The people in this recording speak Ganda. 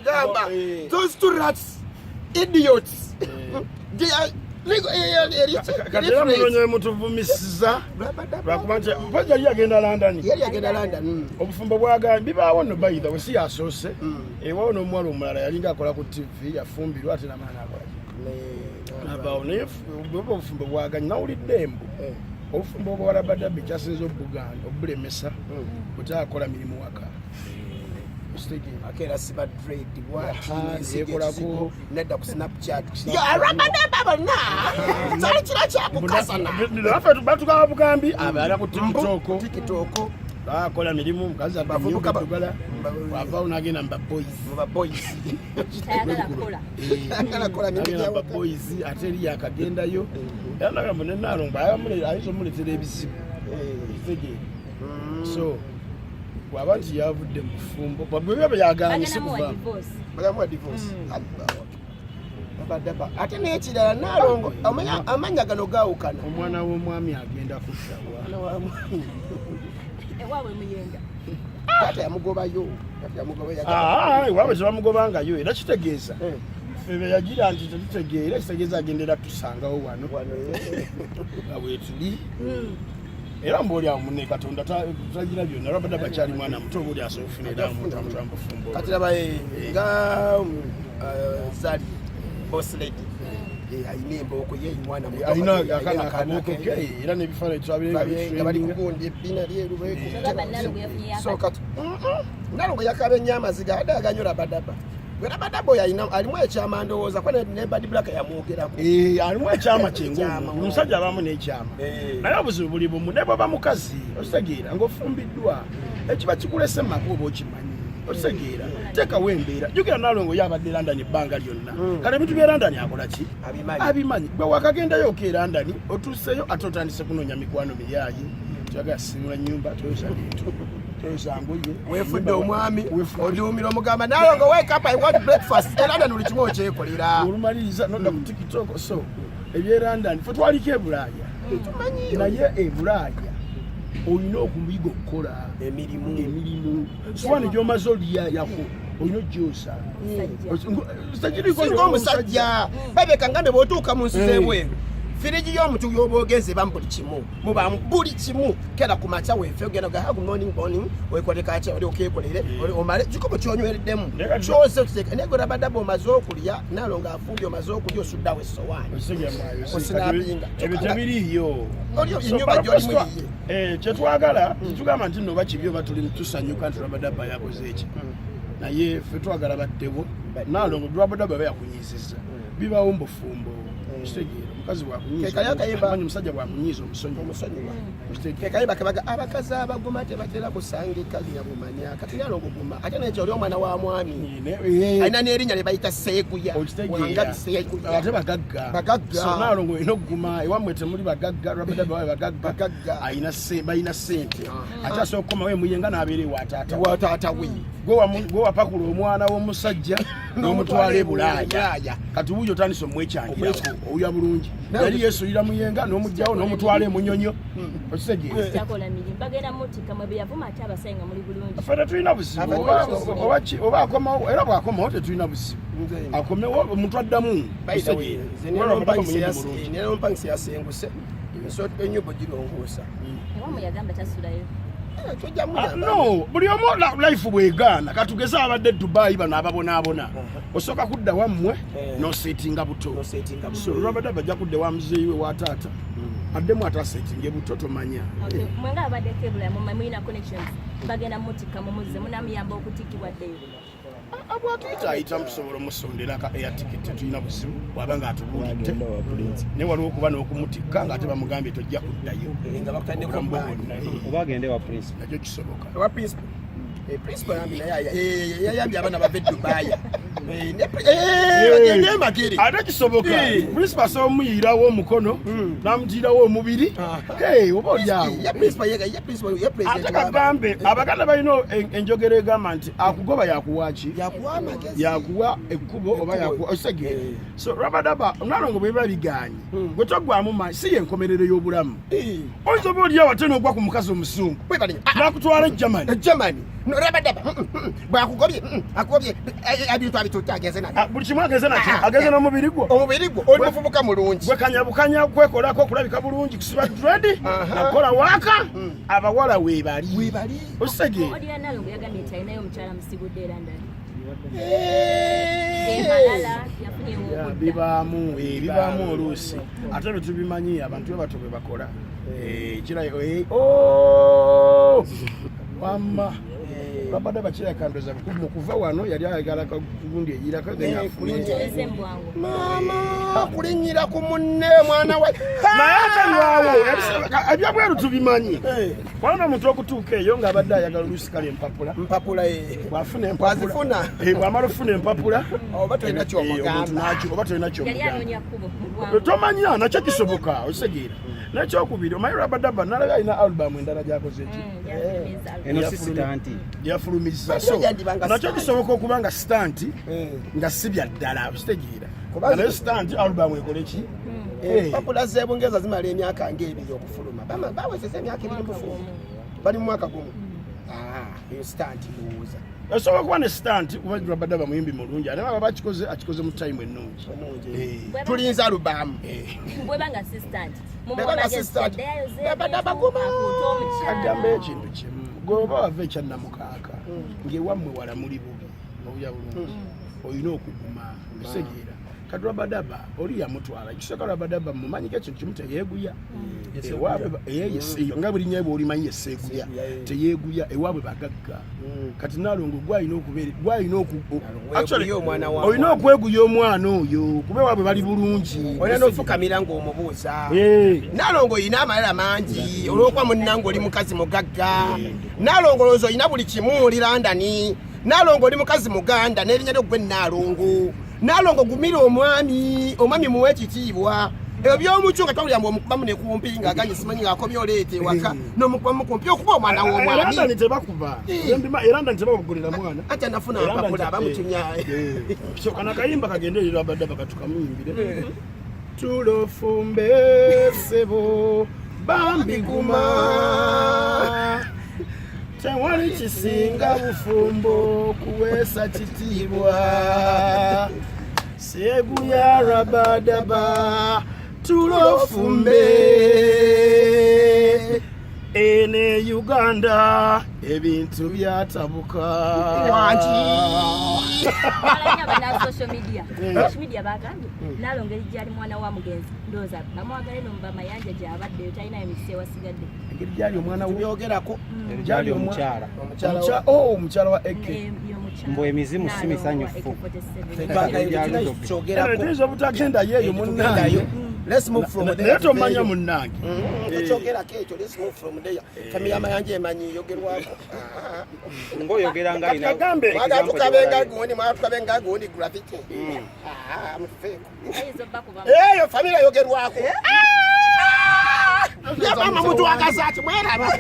Gamba. Those two rats, idiots. They are Katera mulonye mutuvumisiza bakumanje mpaja yagenda London obufumbo bwaga bibaawo no bayida we si asose ewo no mwalo omulala yalinga akola ku TV yafumbirwa ate namana akola abawo ne obufumbo bwaga nawulidde embu obufumbo bwa Rabadaba kyasinze obuganda obulemesa kutakola mirimu waka akera siba dread wakinekolako nedda ku Snapchat ya Rabadaba na tsali kira kyakukasana afa tubatuka bugambi abala ku TikTok bakola mirimu mukazi abavubuka bagala bava unagenda mba boys akala kola mirimu mba boys ateri yakagenda yo yanaga munena alonga ayamule ayizo muletera ebisibu so wabantu yavudde mufumbo babwe yagana sikuva bagamu divorce Rabadaba ate nekirala nalongo amanya gano gawukana omwana w'omwami agenda kushawa ewawe muyenga ate yamugobayo wawe zibamugobanga yo era kitegeeza febe yagira nti tutegeera kitegeeza agendera tusangawo wano awe tuli era mboli awo munne Katonda tagira byonna Rabadaba kyali mwana muto buli asofunira omuntu amufumbo kati labaye nga zali boss lady ayimembo ko ye mwana muto ayina akana kaboko ke era ne bifana twabirenga bali kugondi ebina lyeru so kati nalongo yakabe nyama ziga adaganyo Rabadaba Rabadaba yayina alimu ekyama ndowooza kwa ne badi black yamwogerako alimu ekyama kyengo omusajja abamu n'ekyama naye obuzibu buli bumu ne bwaba mukazi ositegeera ng'ofumbiddwa ekiba kikulese makubo okimanyi ositegeera teekawo embeera jjukira nalongo yabadde London ebbanga lyonna kale ebintu bye London akola ki abimanyi gwe wakagendayo oke London otuuseyo ate otandise kunoonya mikwano miyaayi tuyagala simula nnyumba toyosa bintu wefudde omwami oduumira omugamba nalongo wake up I want breakfast London uli kimu okyekolera olumaliriza nodda ku TikTok so ebye London fe twaliko e Bulaaya naye e Bulaaya olina okubiga okukola emirimu sowani gyomaze olya yako olina ogyosa singa omusajja babeka ngambe bw'otuuka mu nsi z'ebweru firiji y'omuntu y'obogeze bambuli kimu muba buli kimu kera ku macha wefe ogenda ga good morning wekoleka acha oli okekolere oli omale kikopo kyonywereddemu kyose tuteka nego Rabadaba omaze okulya nalonga afumbye omaze okulya osudda we sowani osinabinga ebitebiriyo oli inyumba gy'oli muliye kyetwagala tugamba nti nno bakibyo batuli tusanyuka nti Rabadaba yakoze eki naye fe twagala baddebo nalongo Rabadaba bayakunyizizza bibawo mbufumbo kitegeera mukazi wakunyiza musajja bwakunyiza omusonyiwa kekayimba kebaga abakazi abaguma tebatera kusangika lyabumanya kati nalongo guma ate nekyo oli omwana wa mwami alina n'erinnya lye bayita seeguya ate bagagga so nalongo olina okuguma ewammwe temuli bagagga Rabadaba wawe bagagga balina sente ate asobola okukomawo emuyenga n'abeera ewa taata we gwe wapakula omwana w'omusajja n'omutwala e Bulaaya kati wuyo otandise omwekyanjirako owuya bulungi yali yeesulira muyenga n'omugjawo n'omutwala emunyonyo okitegeera ffe tetulina buzibu oba akomawo era bw'akomawo tetulina buzibu akomewo omuntu addamu nerompangisi yasenguse enyumba girongoosa no buli omu life bwegaana katugeze abadde Dubai bano ababonaabona osooka kudda wammwe noseetinga buto so Rabadaba ajja kudde wa muzeeyi we wa taata addemu ataseetinga buto tomanya mwenga abaddeko ebulamu mulina connections bagenda mutika mumuze munamuyamba okutikibwa ddeyo abwatuyita musobola omusondera ka air ticket tulina buzibu bwabanga atubulidde naye waliwo okuba n'okumutikka ng'ate bamugambye tojja kuddayo nga bakutandika oba agende wa principal nakyo kisoboka wa principal principal yayambye abaana bava Dubai ate kisoboka principal asobola omuyirawo omukono n'amutiirawo omubiri oba olyawo ate kagambe abaganda balina enjogera egamba nti akugoba yakuwaki yakuwa ekkubo oba yakuwa so Rabadaba nalongo bweba biganye gwe togwamu maanyi si yenkomerero y'obulamu oyinza oba olyawo ate n'ogwa ku mukazi omusungu n'akutwala e Germany no Rabadaba bwakugobye akugobye abintu abitutageze na buli kimwe ageze nakyo ageze no mubiri gwo oli mufubuka mulungi gwe kanyabukanya kwekolako kulabika bulungi kusiba dread nakola waka abawala webali osege oli yanalo yagambye nti alinayo omukyala musigudde era ndali bibaamu oluusi ate betubimanyi abantu bato bwe bakola kirayo wamma Rabadaba kira kandoza mu kuva wano yali ayagala kugundi eyira kaganya mama kulinyira ku munne mwana wa mayata lwawo abya bweru tubimanyi wana muntu okutuuka eyo nga abadde ayagala olusikali empapula bwafuna empapula bwamala ofuna empapula oba tolina kyomugamba oba tolina kyomugamba tomanya nakyo kisoboka osegeera nakyokubiri omanyi Rabadaba nalaga alina album endala gyakoze eki eno sistanti yafulumiza so nakyo kisoboka okuba nga stanti nga si bya ddala ositegeera naye stanti album ekole ki empapula z'ebungereza zimala emyaka ng'ebiri okufuluma bawezesa emyaka ebiri mufuluma bali mu mwaka gumu eyo stanti ndowooza esobola kuba ne stanti kuba Rabadaba muyimbi mulungi ate baba akikoze mu time ennungi tulinza alubamu bwebanga assistant Rabadaba guma agamba ekintu kimu goba wava ekyannamukaaka ng'ewammwe wala muli bubi obya bulungi olina okuguma osegeera kati Rabadaba oli yamutwala ekisooka Rabadaba mumanyiko ekintu kimu teyeeguya nga buli nyeebwe olimanyi yeseeguya teyeeguya ewaabwe bagagga kati nalongo olina okweguya omwana oyo kuba ewaabwe bali bulungi olina n'ofukamira ng'omubuuza nalongo olina amalala mangi olw'okuba munnange oli mukazi mugagga nalongo olowooza olina buli kimu oli Londoni nalongo oli mukazi muganda n'erinnya ly'ogwe nalongo nalongo gumira omwami muwe ekitiibwa ebyo by'omucu nga twawulira omukubamu ne kumpi ng'aganye simanyi ng'akobye oleete ewaka n'omukubamu kumpi okuba omwana w'omwami Londoni tebakuba Londoni tebakugulira mwana ate anafuna amapapula abamutunyaye soka nakayimba kagende eri Rabadaba katukamuyimbire tulofumbe sebo bambiguma tewali kisinga bufumbo kuweesa kitiibwa seeguya Rabadaba tulofumbe ene Uganda ebintu byatabuka wangi alanya bana social media bagambye nalongo ejjali mwana wa mugenzi ndoza bamwagale nomba mayanja gyabadde talina emise wasigadde ejjali omwana byogerako ejjali omukyala wa Eke mbo emizimu simisanyufu tezo butagenda yeyo munnange let's move from there leto manya munnange chogera kecho let's move from there family amayanje emanyi yogerwako ngo yogera nga ina kagambe tukabenga gundi graffiti mfeko ayizo bakuba eyo family yogerwako ya mama mtu akazati mwera